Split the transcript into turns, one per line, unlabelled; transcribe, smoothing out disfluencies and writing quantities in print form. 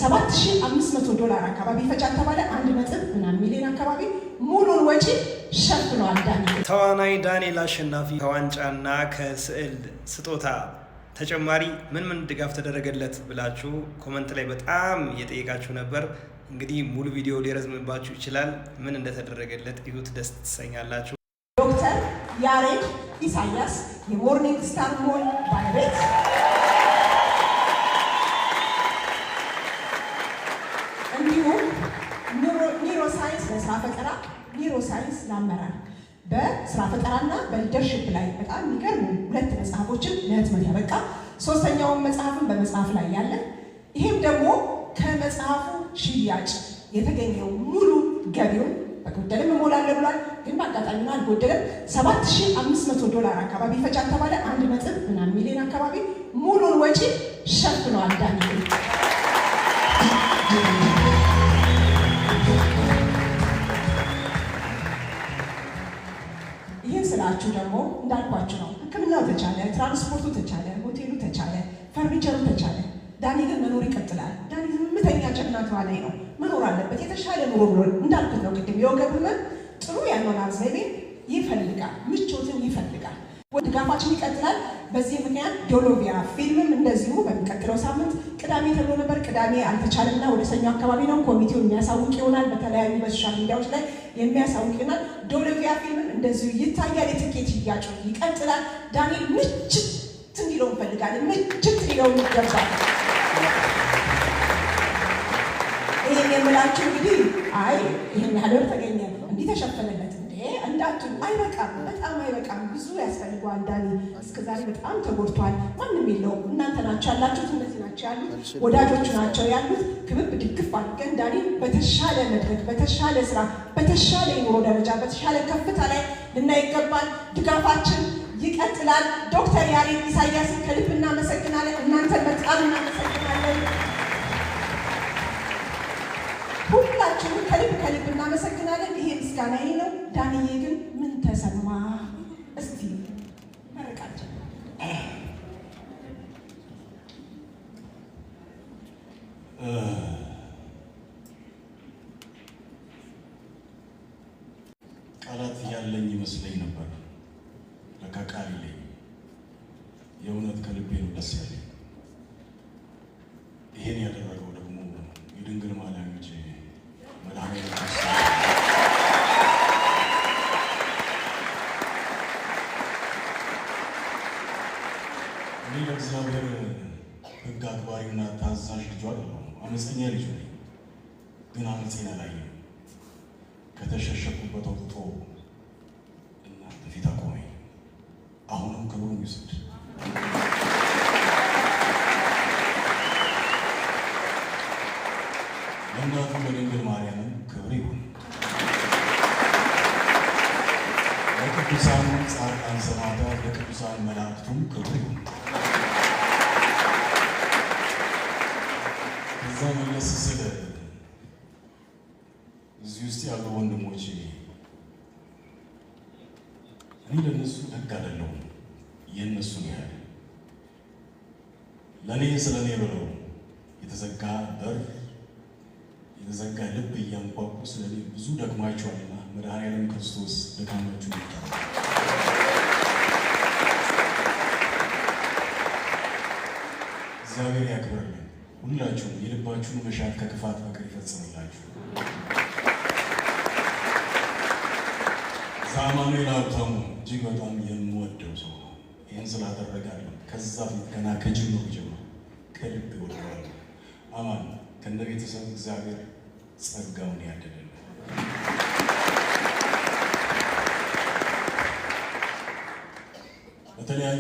$7500 አካባቢ ፈጃት ተባለ። 1.1 ሚሊዮን አካባቢ ሙሉን ወጪ ሸፍኗል ዳንኤል።
ተዋናይ ዳንኤል አሸናፊ ከዋንጫና ከስዕል ስጦታ ተጨማሪ ምን ድጋፍ ተደረገለት ብላችሁ ኮመንት ላይ በጣም እየጠየቃችሁ ነበር። እንግዲህ ሙሉ ቪዲዮ ሊረዝምባችሁ ይችላል። ምን እንደተደረገለት እዩት፣ ደስ ትሰኛላችሁ።
ዶክተር ያሬድ ኢሳያስ የሞርኒንግ ስታር ሞል ባለቤት፣ እንዲሁም ኒውሮሳይንስ ለስራ ፈጠራ፣ ኒውሮሳይንስ ለአመራር በስራ ፈጠራና በሊደርሽፕ ላይ በጣም የሚገርሙ 2 መጽሐፎችን ለህትመት ያበቃ፣ 3ኛውን መጽሐፍን በመጽሐፍ ላይ ያለ፣ ይሄም ደግሞ ከመጽሐፉ ሽያጭ የተገኘው ሙሉ ገቢውን በጎደለም እሞላለሁ ብሏል። ግን በአጋጣሚ አልጎደለም። $7500 አካባቢ ፈጃት ተባለ። 1.1 ሚሊዮን አካባቢ ሙሉን ወጪ ሸፍኗል ዳንኤል። ይህን ስላችሁ ደግሞ እንዳልኳችሁ ነው። ሕክምናው ተቻለ፣ ትራንስፖርቱ ተቻለ፣ ሆቴሉ ተቻለ፣ ፈርኒቸሩ ተቻለ። ዳኒ ግን መኖር ይቀጥላል። ዳኒ ዝምተኛ ጀግና ተዋናይ ነው። መኖር አለበት። የተሻለ ኑሮ ብሎ እንዳልኩት ነው ቅድም የወገብ ህመም ጥሩ ያኗኗር ዘይቤ ይፈልጋል፣ ምቾትን ይፈልጋል። ድጋፋችን ይቀጥላል። በዚህ ምክንያት ዶሎቪያ ፊልምም እንደዚሁ በሚቀጥለው ሳምንት ቅዳሜ ተብሎ ነበር። ቅዳሜ አልተቻለና ወደ ሰኞ አካባቢ ነው ኮሚቴው የሚያሳውቅ ይሆናል። በተለያዩ በሶሻል ሚዲያዎች ላይ የሚያሳውቅ ይሆናል። ዶሎቪያ ፊልምም እንደዚሁ ይታያል። የትኬት ሽያጩ ይቀጥላል። ዳንኤል ምችት እንዲለው እንፈልጋለን። ምችት እንዲለው ይገባል። ይሄን የምላችሁ እንግዲህ አይ ይሄን ያህል ብር ተገኘ እንዲህ ተሸፈነለት እንዴ እንዳትሉ፣ አይበቃም፣ በጣም አይበቃም። ብዙ ያስፈልገዋል። ዳኒ እስከዛሬ በጣም ተጎድቷል። ማንም የለውም። እናንተ ናቸው ያላችሁት፣ እነዚህ ናቸው ያሉት፣ ወዳጆቹ ናቸው ያሉት። ክብብ ድግፍ አድርገን ዳኒ በተሻለ መድረክ፣ በተሻለ ስራ፣ በተሻለ የኑሮ ደረጃ፣ በተሻለ ከፍታ ላይ ልናይ ይገባል። ድጋፋችን ይቀጥላል። ዶክተር ያሬድ ኢሳያስን ከልብ እናመሰግናለን። እናንተን በጣም እናመሰግናለን። ሁላችሁም ከልብ እናመሰግናለን። ይሄ ምስጋና ነው። ዳንዬ ግን ምን ተሰማ? እስቲ መረቃቸው።
ቃላት ያለኝ ይመስለኝ ነበር። ለካ ቃል የለኝም። የእውነት ከልቤ ነው ደስ ያለኝ። ይሄን ያደረገው ደግሞ የድንግል ማርያም ልጅ መድኃኒዓለም ክርስቶስ እኔ ለእግዚአብሔር ሕግ አክባሪና ታዛዥ ልጇ አይደለሁም። አመፀኛ ልጅ ነኝ። ግን አመፄን አላየም። ከተሸሸኩበት አውጥቶ እናንተ ፊት አቆመኝ። አሁንም ክብሩን ይውሰድ። ለእናቱ ለድንግል ማርያምም ክብር ይሁን። ለቅዱሳን ጻድቃን ሰማዕታት፣ ለቅዱሳን መላእክቱም ክብር ይሁን። ከዛ መለስ ስል እዚህ ውስጥ ያሉ ወንድሞቼ እኔ ለእነሱ ደግ አይደለሁም። የእነሱን ያህል ለእኔ ስለ እኔ ብለው የተዘጋ በር የተዘጋ ልብ እያንኳኩ ስለ እኔ ብዙ ደክሟቸዋልና መድኃኒዓለም ክርስቶስ ድካማችሁ ይቀር። እግዚአብሔር ያክብርልን። ሁላችሁም የልባችሁን መሻት ከክፋት በቀር ይፈጽምላችሁ። አማኑኤል ሀብታሙ እጅግ በጣም የምወደው ሰው ነው። ይህን ስላደረጋለሁ ከዛ ፊት ገና ከጅምሩ ጀምሮ ከልብ እወደዋለሁ። አማን ከእነ ቤተሰብ እግዚአብሔር ጸጋውን ያደለልን። በተለያዩ